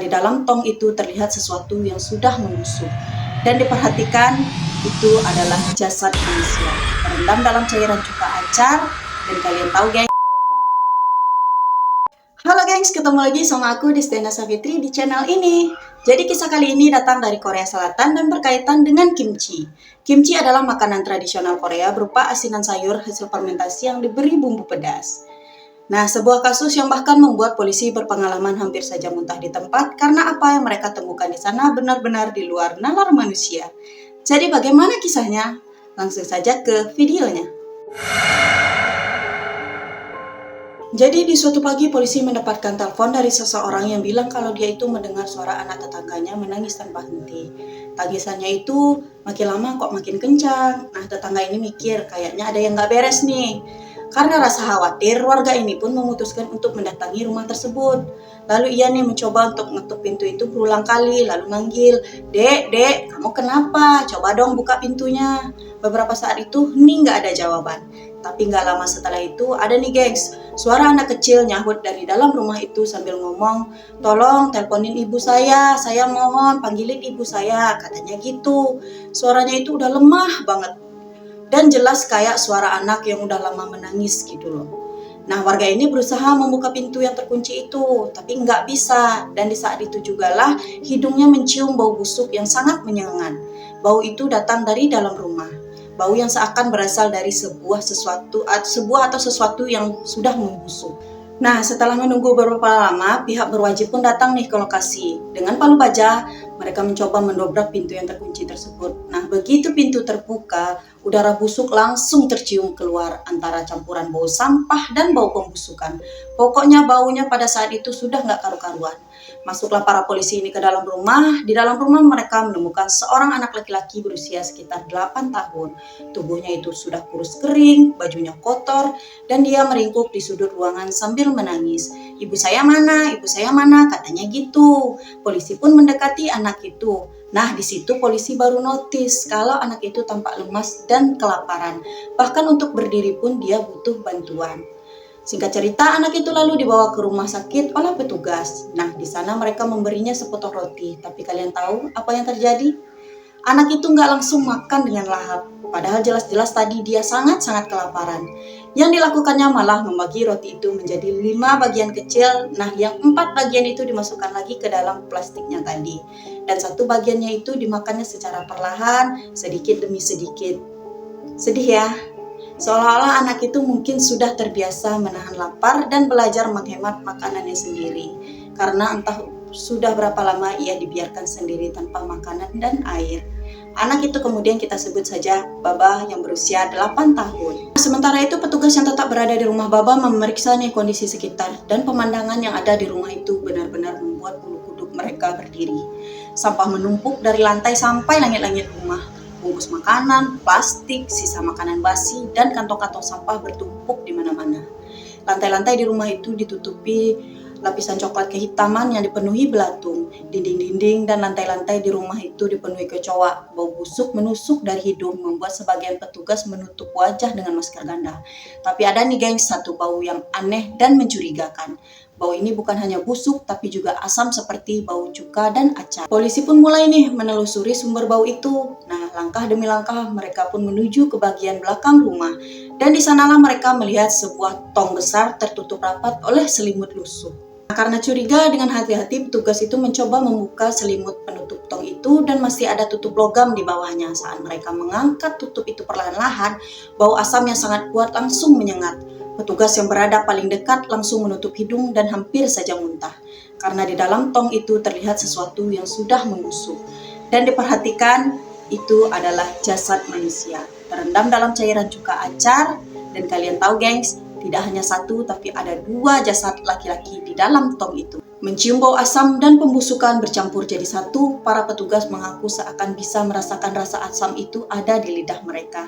Di dalam tong itu terlihat sesuatu yang sudah membusuk dan diperhatikan itu adalah jasad manusia terendam dalam cairan cuka acar. Dan kalian tahu geng, halo gengs, ketemu lagi sama aku Destena Savitri di channel ini. Jadi kisah kali ini datang dari Korea Selatan dan berkaitan dengan kimchi. Kimchi adalah makanan tradisional Korea berupa asinan sayur hasil fermentasi yang diberi bumbu pedas. Nah, sebuah kasus yang bahkan membuat polisi berpengalaman hampir saja muntah di tempat karena apa yang mereka temukan di sana benar-benar di luar nalar manusia. Jadi bagaimana kisahnya? Langsung saja ke videonya. Jadi di suatu pagi polisi mendapatkan telepon dari seseorang yang bilang kalau dia itu mendengar suara anak tetangganya menangis tanpa henti. Tangisannya itu makin lama kok makin kencang. Nah, tetangga ini mikir kayaknya ada yang nggak beres nih. Karena rasa khawatir, warga ini pun memutuskan untuk mendatangi rumah tersebut. Lalu ia nih mencoba untuk mengetuk pintu itu berulang kali, lalu manggil, "Dek, dek, kamu kenapa? Coba dong buka pintunya." Beberapa saat itu, hening nggak ada jawaban. Tapi nggak lama setelah itu, ada nih gengs, suara anak kecil nyahut dari dalam rumah itu sambil ngomong, "Tolong teleponin ibu saya mohon panggilin ibu saya," katanya gitu. Suaranya itu udah lemah banget. Dan jelas kayak suara anak yang udah lama menangis gitu loh. Nah, warga ini berusaha membuka pintu yang terkunci itu, tapi nggak bisa. Dan di saat itu jugalah hidungnya mencium bau busuk yang sangat menyengat. Bau itu datang dari dalam rumah. Bau yang seakan berasal dari sebuah atau sesuatu yang sudah membusuk. Nah, setelah menunggu beberapa lama, pihak berwajib pun datang nih ke lokasi. Dengan palu baja, mereka mencoba mendobrak pintu yang terkunci tersebut. Nah, begitu pintu terbuka, udara busuk langsung tercium keluar antara campuran bau sampah dan bau pembusukan. Pokoknya baunya pada saat itu sudah nggak karu-karuan. Masuklah para polisi ini ke dalam rumah. Di dalam rumah mereka menemukan seorang anak laki-laki berusia sekitar 8 tahun. Tubuhnya itu sudah kurus kering, bajunya kotor, dan dia meringkuk di sudut ruangan sambil menangis. "Ibu saya mana? Ibu saya mana?" katanya gitu. Polisi pun mendekati anak itu. Nah, di situ polisi baru notice kalau anak itu tampak lemas dan kelaparan. Bahkan untuk berdiri pun dia butuh bantuan. Singkat cerita, anak itu lalu dibawa ke rumah sakit oleh petugas. Nah, di sana mereka memberinya sepotong roti. Tapi kalian tahu apa yang terjadi? Anak itu nggak langsung makan dengan lahap. Padahal jelas-jelas tadi dia sangat-sangat kelaparan. Yang dilakukannya malah membagi roti itu menjadi 5 bagian kecil. Nah, yang 4 bagian itu dimasukkan lagi ke dalam plastiknya tadi. Dan 1 bagiannya itu dimakannya secara perlahan, sedikit demi sedikit. Sedih ya? Seolah-olah anak itu mungkin sudah terbiasa menahan lapar dan belajar menghemat makanannya sendiri. Karena entah sudah berapa lama ia dibiarkan sendiri tanpa makanan dan air. Anak itu kemudian kita sebut saja Baba yang berusia 8 tahun. Sementara itu petugas yang tetap berada di rumah Baba memeriksa nih kondisi sekitar, dan pemandangan yang ada di rumah itu benar-benar membuat bulu kuduk mereka berdiri. Sampah menumpuk dari lantai sampai langit-langit rumah. Bungkus makanan, plastik, sisa makanan basi, dan kantong-kantong sampah bertumpuk di mana-mana. Lantai-lantai di rumah itu ditutupi lapisan coklat kehitaman yang dipenuhi belatung. Dinding-dinding dan lantai-lantai di rumah itu dipenuhi kecoa. Bau busuk menusuk dari hidung membuat sebagian petugas menutup wajah dengan masker ganda. Tapi ada nih gengs, satu bau yang aneh dan mencurigakan. Bau ini bukan hanya busuk, tapi juga asam seperti bau cuka dan acar. Polisi pun mulai nih menelusuri sumber bau itu. Nah, langkah demi langkah mereka pun menuju ke bagian belakang rumah. Dan di sanalah mereka melihat sebuah tong besar tertutup rapat oleh selimut lusuh. Nah, karena curiga, dengan hati-hati petugas itu mencoba membuka selimut penutup tong itu dan masih ada tutup logam di bawahnya. Saat mereka mengangkat tutup itu perlahan-lahan, bau asam yang sangat kuat langsung menyengat. Petugas yang berada paling dekat langsung menutup hidung dan hampir saja muntah. Karena di dalam tong itu terlihat sesuatu yang sudah membusuk. Dan diperhatikan itu adalah jasad manusia terendam dalam cairan cuka acar. Dan kalian tahu gengs, tidak hanya 1 tapi ada 2 jasad laki-laki di dalam tong itu. Mencium bau asam dan pembusukan bercampur jadi satu, para petugas mengaku seakan bisa merasakan rasa asam itu ada di lidah mereka.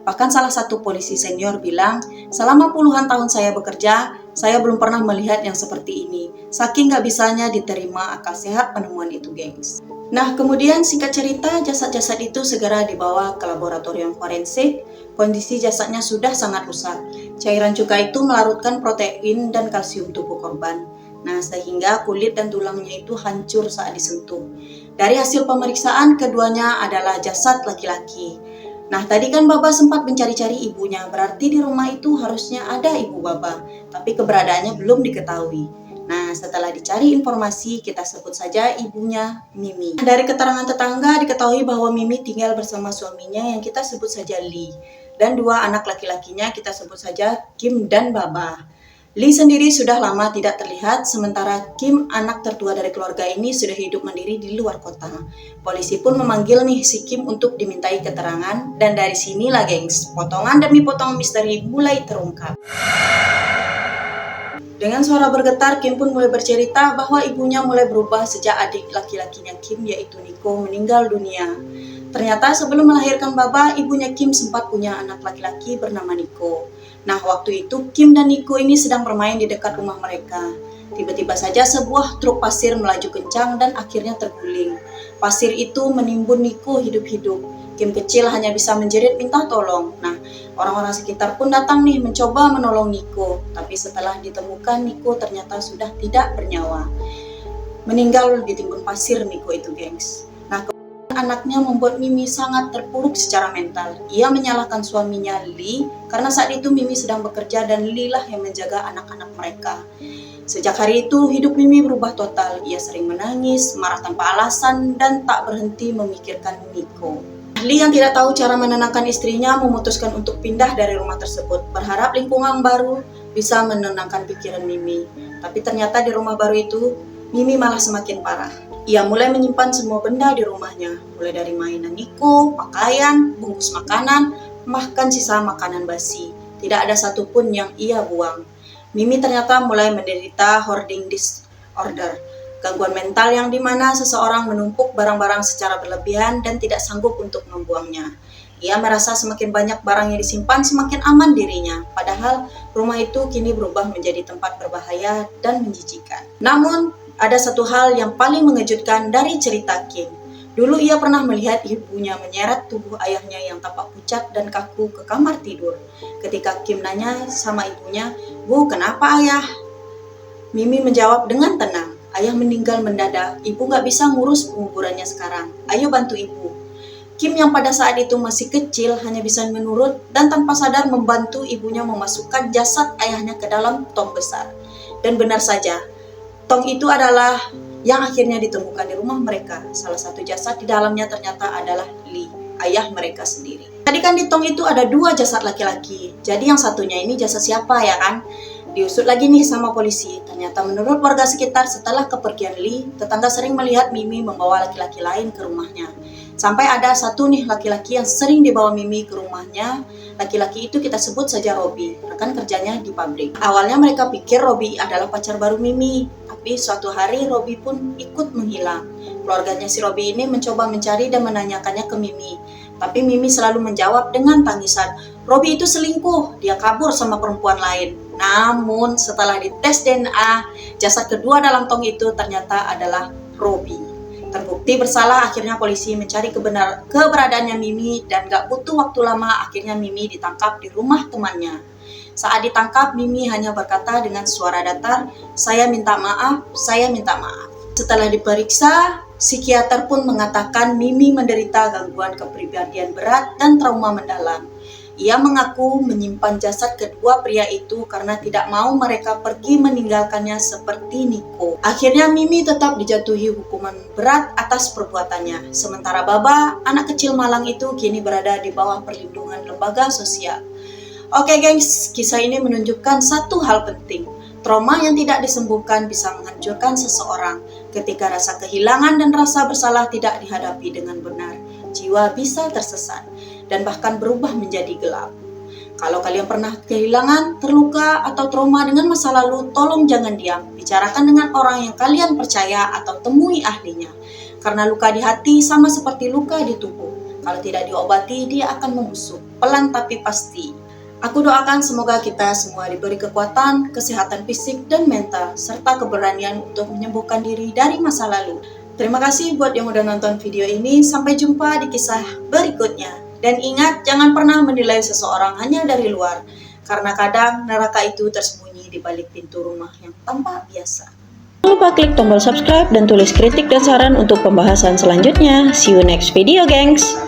Bahkan salah satu polisi senior bilang, "Selama puluhan tahun saya bekerja, saya belum pernah melihat yang seperti ini. Saking gak bisanya diterima akal sehat penemuan itu, gengs." Nah, kemudian singkat cerita, jasad-jasad itu segera dibawa ke laboratorium forensik. Kondisi jasadnya sudah sangat rusak. Cairan cuka itu melarutkan protein dan kalsium tubuh korban. Nah, sehingga kulit dan tulangnya itu hancur saat disentuh. Dari hasil pemeriksaan, keduanya adalah jasad laki-laki. Nah, tadi kan Baba sempat mencari-cari ibunya, berarti di rumah itu harusnya ada ibu Baba, tapi keberadaannya belum diketahui. Nah, setelah dicari informasi, kita sebut saja ibunya Mimi. Dari keterangan tetangga diketahui bahwa Mimi tinggal bersama suaminya yang kita sebut saja Lee. Dan dua anak laki-lakinya kita sebut saja Kim dan Baba. Lee sendiri sudah lama tidak terlihat, sementara Kim, anak tertua dari keluarga ini, sudah hidup mandiri di luar kota. Polisi pun memanggil nih si Kim untuk dimintai keterangan, dan dari sinilah gengs, potongan demi potongan misteri mulai terungkap. Dengan suara bergetar, Kim pun mulai bercerita bahwa ibunya mulai berubah sejak adik laki-lakinya Kim, yaitu Nico, meninggal dunia. Ternyata sebelum melahirkan Baba, ibunya Kim sempat punya anak laki-laki bernama Nico. Nah, waktu itu Kim dan Nico ini sedang bermain di dekat rumah mereka. Tiba-tiba saja sebuah truk pasir melaju kencang dan akhirnya terguling. Pasir itu menimbun Nico hidup-hidup. Kim kecil hanya bisa menjerit minta tolong. Nah, orang-orang sekitar pun datang nih mencoba menolong Nico. Tapi setelah ditemukan, Nico ternyata sudah tidak bernyawa. Meninggal ditimbun pasir Nico itu, gengs. Nah, anaknya membuat Mimi sangat terpuruk secara mental. Ia menyalahkan suaminya Lee karena saat itu Mimi sedang bekerja dan Lee lah yang menjaga anak-anak mereka. Sejak hari itu hidup Mimi berubah total. Ia sering menangis, marah tanpa alasan, dan tak berhenti memikirkan Nico. Lee yang tidak tahu cara menenangkan istrinya memutuskan untuk pindah dari rumah tersebut, berharap lingkungan baru bisa menenangkan pikiran Mimi. Tapi ternyata di rumah baru itu, Mimi malah semakin parah. Ia mulai menyimpan semua benda di rumahnya, mulai dari mainan Nico, pakaian, bungkus makanan, bahkan sisa makanan basi. Tidak ada satupun yang ia buang. Mimi ternyata mulai menderita hoarding disorder, gangguan mental yang dimana seseorang menumpuk barang-barang secara berlebihan dan tidak sanggup untuk membuangnya. Ia merasa semakin banyak barang yang disimpan semakin aman dirinya, padahal rumah itu kini berubah menjadi tempat berbahaya dan menjijikan. Namun, ada satu hal yang paling mengejutkan dari cerita Kim. Dulu ia pernah melihat ibunya menyeret tubuh ayahnya yang tampak pucat dan kaku ke kamar tidur. Ketika Kim nanya sama ibunya, "Bu, kenapa ayah?" Mimi menjawab dengan tenang, "Ayah meninggal mendadak, ibu gak bisa ngurus penguburannya sekarang. Ayo bantu ibu." Kim yang pada saat itu masih kecil hanya bisa menurut dan tanpa sadar membantu ibunya memasukkan jasad ayahnya ke dalam tong besar. Dan benar saja, tong itu adalah yang akhirnya ditemukan di rumah mereka. Salah satu jasad di dalamnya ternyata adalah Lee, ayah mereka sendiri. Tadi kan di tong itu ada dua jasad laki-laki. Jadi yang satunya ini jasad siapa ya kan? Diusut lagi nih sama polisi. Ternyata menurut warga sekitar setelah kepergian Lee, tetangga sering melihat Mimi membawa laki-laki lain ke rumahnya. Sampai ada satu nih laki-laki yang sering dibawa Mimi ke rumahnya. Laki-laki itu kita sebut saja Robi, rekan kerjanya di pabrik. Awalnya mereka pikir Robi adalah pacar baru Mimi, tapi suatu hari Robi pun ikut menghilang. Keluarganya si Robi ini mencoba mencari dan menanyakannya ke Mimi. Tapi Mimi selalu menjawab dengan tangisan, "Robi itu selingkuh, dia kabur sama perempuan lain." Namun setelah dites DNA, jasad kedua dalam tong itu ternyata adalah Robi. Terbukti bersalah, akhirnya polisi mencari keberadaannya Mimi dan gak butuh waktu lama akhirnya Mimi ditangkap di rumah temannya. Saat ditangkap, Mimi hanya berkata dengan suara datar, "Saya minta maaf, saya minta maaf." Setelah diperiksa, psikiater pun mengatakan Mimi menderita gangguan kepribadian berat dan trauma mendalam. Ia mengaku menyimpan jasad kedua pria itu karena tidak mau mereka pergi meninggalkannya seperti Nico. Akhirnya Mimi tetap dijatuhi hukuman berat atas perbuatannya. Sementara Baba, anak kecil malang itu kini berada di bawah perlindungan lembaga sosial. Oke gengs, kisah ini menunjukkan satu hal penting. Trauma yang tidak disembuhkan bisa menghancurkan seseorang. Ketika rasa kehilangan dan rasa bersalah tidak dihadapi dengan benar, jiwa bisa tersesat dan bahkan berubah menjadi gelap. Kalau kalian pernah kehilangan, terluka, atau trauma dengan masa lalu, tolong jangan diam. Bicarakan dengan orang yang kalian percaya atau temui ahlinya. Karena luka di hati sama seperti luka di tubuh. Kalau tidak diobati, dia akan membusuk. Pelan tapi pasti. Aku doakan semoga kita semua diberi kekuatan, kesehatan fisik dan mental, serta keberanian untuk menyembuhkan diri dari masa lalu. Terima kasih buat yang udah nonton video ini. Sampai jumpa di kisah berikutnya. Dan ingat, jangan pernah menilai seseorang hanya dari luar, karena kadang neraka itu tersembunyi di balik pintu rumah yang tampak biasa. Jangan lupa klik tombol subscribe dan tulis kritik dan saran untuk pembahasan selanjutnya. See you next video, gengs!